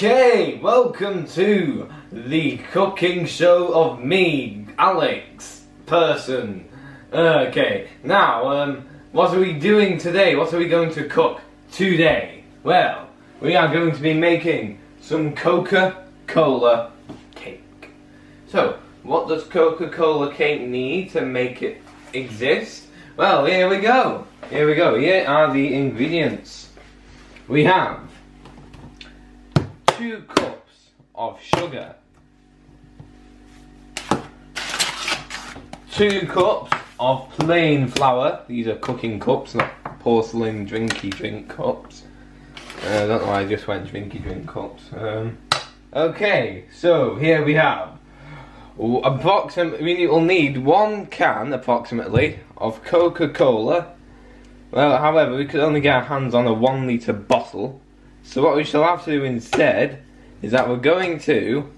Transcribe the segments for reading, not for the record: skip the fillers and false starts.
Okay, welcome to the cooking show of me, Alex, person. Okay, now, what are we doing today? What are we going to cook today? Well, we are going to be making some Coca Cola Cake. So, what does Coca Cola Cake need to make it exist? Well, here we go. Here are the ingredients. We have 2 cups of sugar, 2 cups of plain flour. These are cooking cups, not porcelain drinky drink cups. I don't know why I just went drinky drink cups. Okay, so here we have approximately, you'll need 1 can approximately of Coca Cola. Well, however, we could only get our hands on a 1 litre bottle. So what we shall have to do instead is that we're going to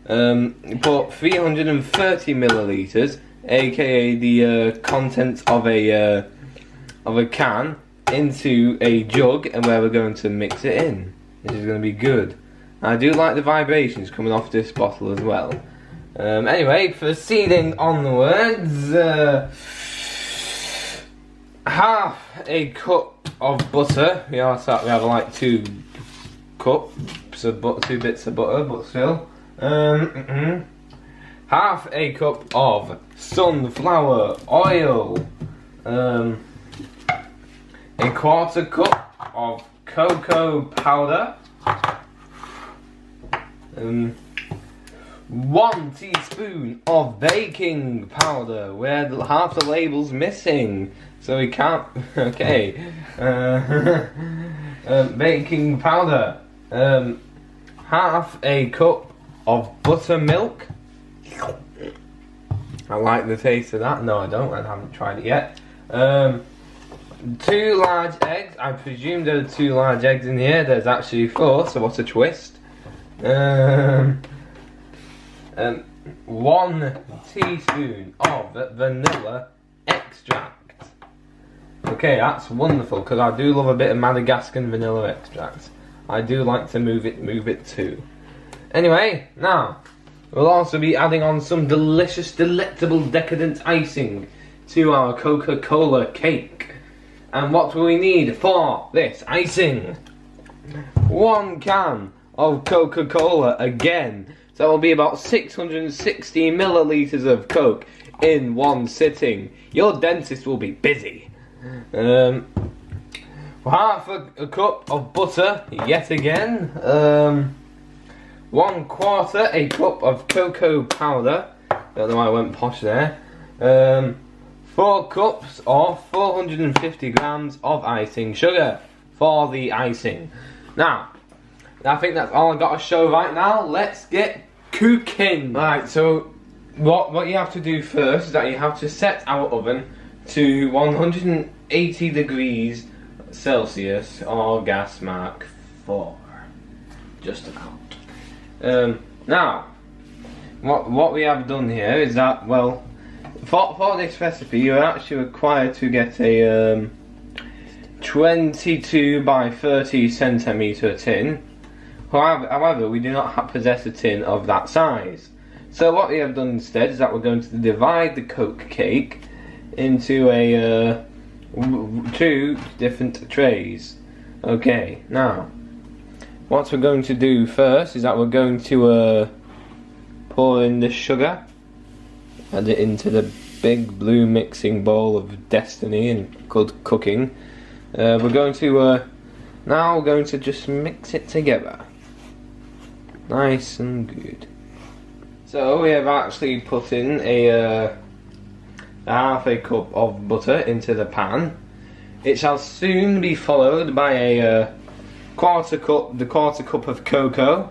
put 330 millilitres, aka the contents of a can, into a jug, and where we're going to mix it in. This is going to be good. I do like the vibrations coming off this bottle as well. Anyway, proceeding onwards, half a cup of butter. We have like 2 cups of butter, 2 bits of butter, but still. Half a cup of sunflower oil. A 1/4 cup of cocoa powder. 1 teaspoon of baking powder, where half the label's missing, so we can't. Okay. Baking powder. Half a cup of buttermilk. I like the taste of that. No, I don't. I haven't tried it yet. 2 large eggs. I presume there are 2 large eggs in here. There's actually 4, so what a twist. 1 teaspoon of vanilla extract. Okay, that's wonderful, because I do love a bit of Madagascar vanilla extract. I do like to move it too. Anyway, now we'll also be adding on some delicious, delectable, decadent icing to our Coca Cola cake. And what will we need for this icing? 1 can of Coca Cola again. So it will be about 660 millilitres of Coke in 1 sitting. Your dentist will be busy. Half a cup of butter, yet again. 1/4 a cup of cocoa powder. Don't know why I went posh there. 4 cups or 450 grams of icing sugar for the icing. Now, I think that's all I've got to show right now. Let's get cooking. Right, so what you have to do first is that you have to set our oven to 180 degrees Celsius or gas mark 4. Just about. Now, what we have done here is that, well, for this recipe you're actually required to get a 22 by 30 centimetre tin. However, we do not possess a tin of that size. So what we have done instead is that we're going to divide the Coke cake into 2 different trays. Okay, now what we're going to do first is that we're going to pour in the sugar, add it into the big blue mixing bowl of destiny and good cooking. We're going to just mix it together, nice and good. So we have actually put in a half a cup of butter into the pan. It shall soon be followed by a 1/4 cup of cocoa,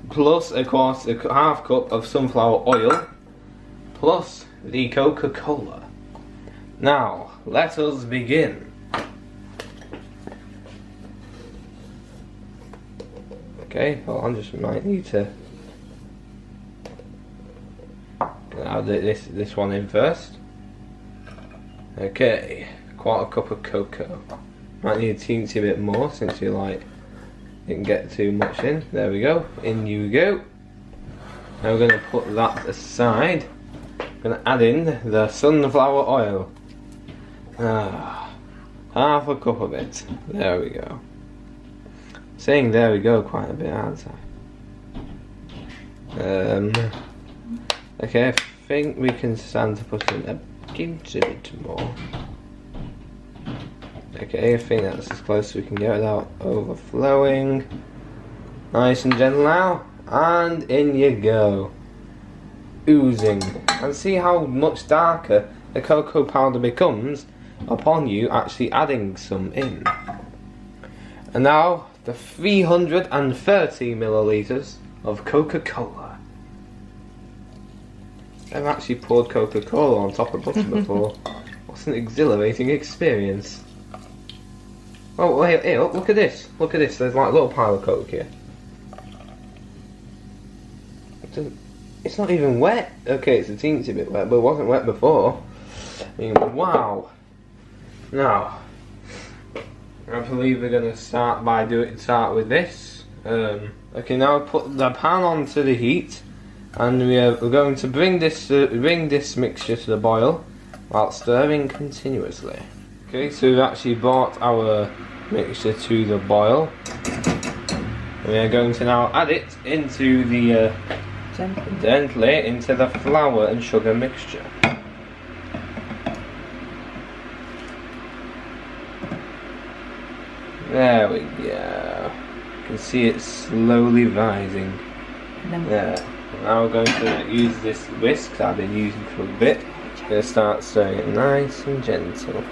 plus half cup of sunflower oil, plus the Coca Cola. Now let us begin. Okay, well, I just might need to add this one in first. Okay, 1/4 cup of cocoa. Might need a teensy bit more since you like Didn't get too much in. There we go. In you go. Now we're going to put that aside. Going to add in the sunflower oil. Half a cup of it. There we go. Saying there we go quite a bit, aren't I? Okay, I think we can stand to put in a bit more. Okay, I think that's as close as we can get without overflowing. Nice and gentle now. And in you go. Oozing. And see how much darker the cocoa powder becomes upon you actually adding some in. And now the 330 milliliters of Coca Cola. I've actually poured Coca Cola on top of butter before. What's an exhilarating experience. Oh wait, hey, look at this. Look at this. There's like a little pile of Coke here. It's not even wet. Okay, it's a teensy bit wet, but it wasn't wet before. I mean, wow. Now, I believe we're gonna start with this. Okay, now put the pan onto the heat, and we're going to bring this mixture to the boil while stirring continuously. Okay, so we've actually brought our mixture to the boil. We are going to now add it into the gently into the flour and sugar mixture. There we go. You can see it slowly rising. There. Now we're going to use this whisk that I've been using for a bit. I'm going to start stirring it nice and gentle.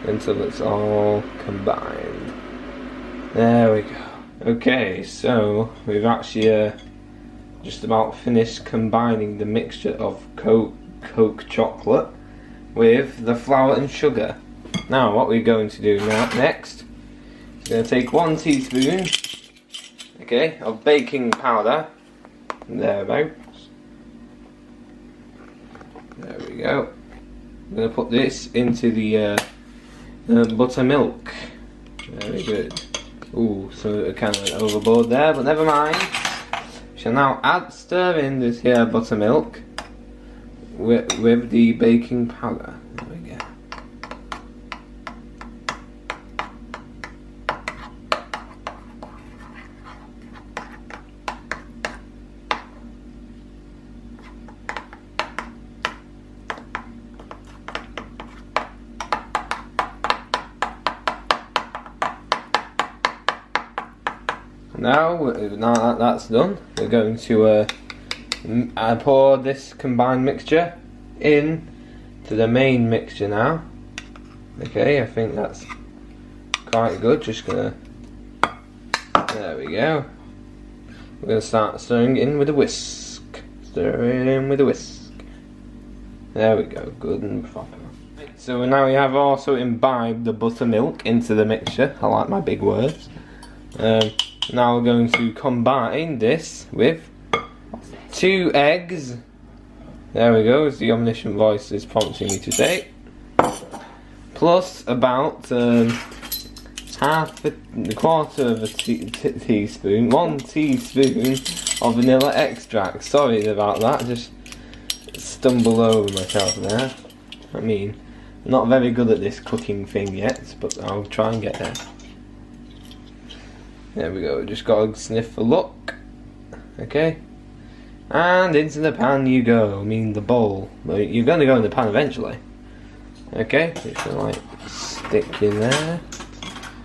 Until it's all combined. There we go. Okay, so we've actually just about finished combining the mixture of Coke chocolate with the flour and sugar. Now what we're going to do next is going to take 1 teaspoon, okay, of baking powder. Thereabouts. There we go. I'm going to put this into the buttermilk. Very good. Ooh, so it kind of went overboard there, but never mind. We shall now stir in this here buttermilk with the baking powder. There we go. Now that that's done, we're going to pour this combined mixture in to the main mixture now. Okay, I think that's quite good. Just gonna, there we go. We're gonna start stirring in with a whisk. Stir in with a whisk. There we go, good and proper. So now we have also imbibed the buttermilk into the mixture. I like my big words. Now we're going to combine this with 2 eggs. There we go, as the omniscient voice is prompting me to say. Plus about quarter of a teaspoon, 1 teaspoon of vanilla extract. Sorry about that, I just stumbled over myself there. I mean, I'm not very good at this cooking thing yet, but I'll try and get there. There we go, just got to sniff a look. Okay. And into the pan you go, I mean the bowl. Well, you're going to go in the pan eventually. Okay, just gonna like stick in there.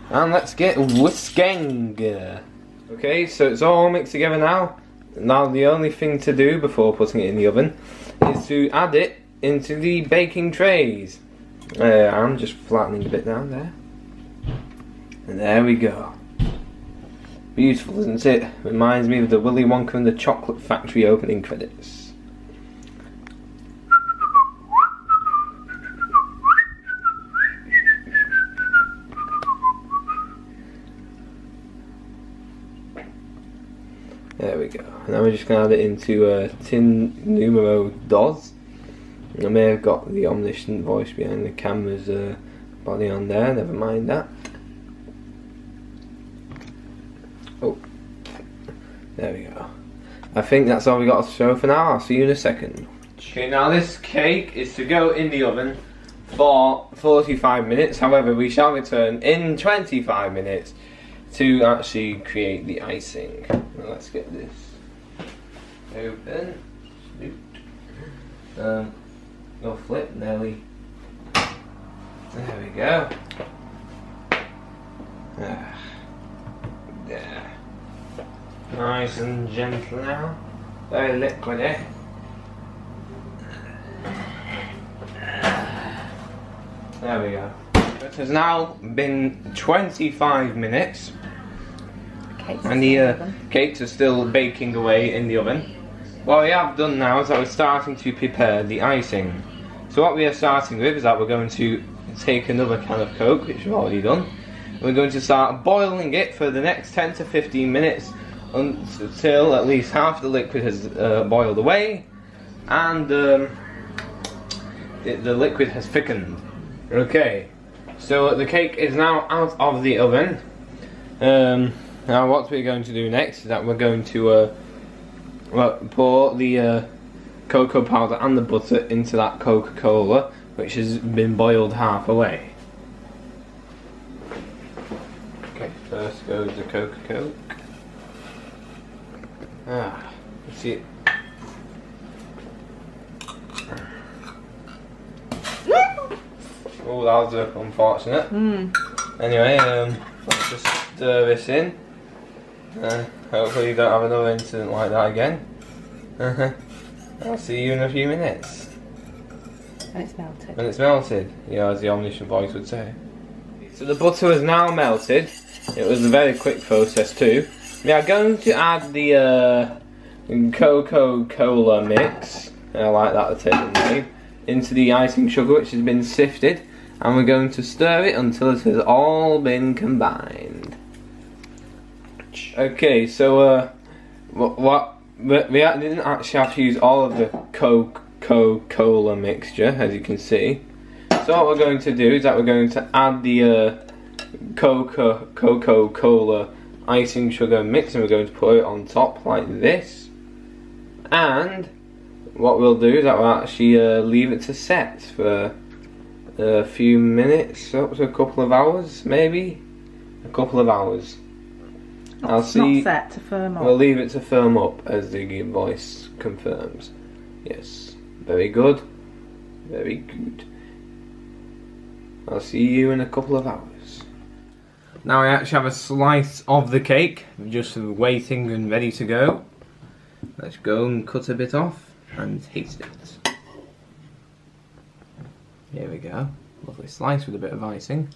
And let's get whisking. Okay, so it's all mixed together now. Now the only thing to do before putting it in the oven is to add it into the baking trays. I'm just flattening a bit down there. And there we go. Beautiful, isn't it? Reminds me of the Willy Wonka and the Chocolate Factory opening credits. There we go. Now we're just going to add it into tin numero dos. I may have got the omniscient voice behind the camera's body on there, never mind that. Oh, there we go. I think that's all we got to show for now. I'll see you in a second. Okay, now this cake is to go in the oven for 45 minutes. However, we shall return in 25 minutes to actually create the icing. Now, let's get this open. Go flip, Nelly. There we go. There. Nice and gentle now. Very liquidy. There we go. It has now been 25 minutes. And the cakes are still baking away in the oven. What we have done now is that we're starting to prepare the icing. So what we are starting with is that we're going to take another can of Coke, which we've already done. And we're going to start boiling it for the next 10 to 15 minutes until at least half the liquid has boiled away and the liquid has thickened. Okay, so the cake is now out of the oven. Now what we're going to do next is that we're going to pour the cocoa powder and the butter into that Coca Cola, which has been boiled half away. Okay, first goes the Coca Coke. You see it. Oh, that was unfortunate. Anyway, let's just stir this in. Hopefully you don't have another incident like that again. I'll see you in a few minutes. When it's melted. When it's melted, yeah, as the omniscient voice would say. So the butter is now melted. It was a very quick process too. We are going to add the Coca Cola mix, I like that the table name, into the icing sugar which has been sifted, and we're going to stir it until it has all been combined. Okay, so we didn't actually have to use all of the Coca Cola mixture, as you can see. So what we're going to do is that we're going to add the Coca Cola icing sugar mix, and we're going to put it on top like this. And what we'll do is that we'll actually leave it to set for a few minutes, up to a couple of hours, maybe a couple of hours. I'll see. Not set, to firm up. We'll leave it to firm up, as the voice confirms. Yes, very good, very good. I'll see you in a couple of hours. Now I actually have a slice of the cake, just waiting and ready to go. Let's go and cut a bit off and taste it. Here we go, lovely slice with a bit of icing.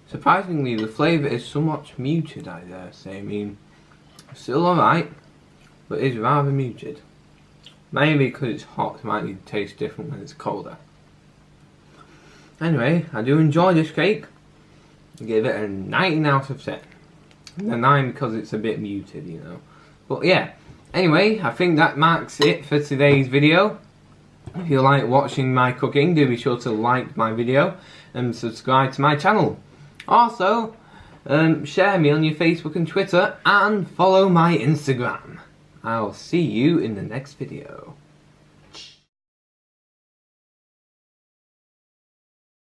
Surprisingly, the flavour is somewhat muted, I dare say. I mean, still alright, but it is rather muted. Maybe because it's hot, it might taste different when it's colder. Anyway, I do enjoy this cake. I give it a 9 out of 10. A 9 because it's a bit muted, you know. But yeah, anyway, I think that marks it for today's video. If you like watching my cooking, do be sure to like my video and subscribe to my channel. Also, share me on your Facebook and Twitter, and follow my Instagram. I'll see you in the next video.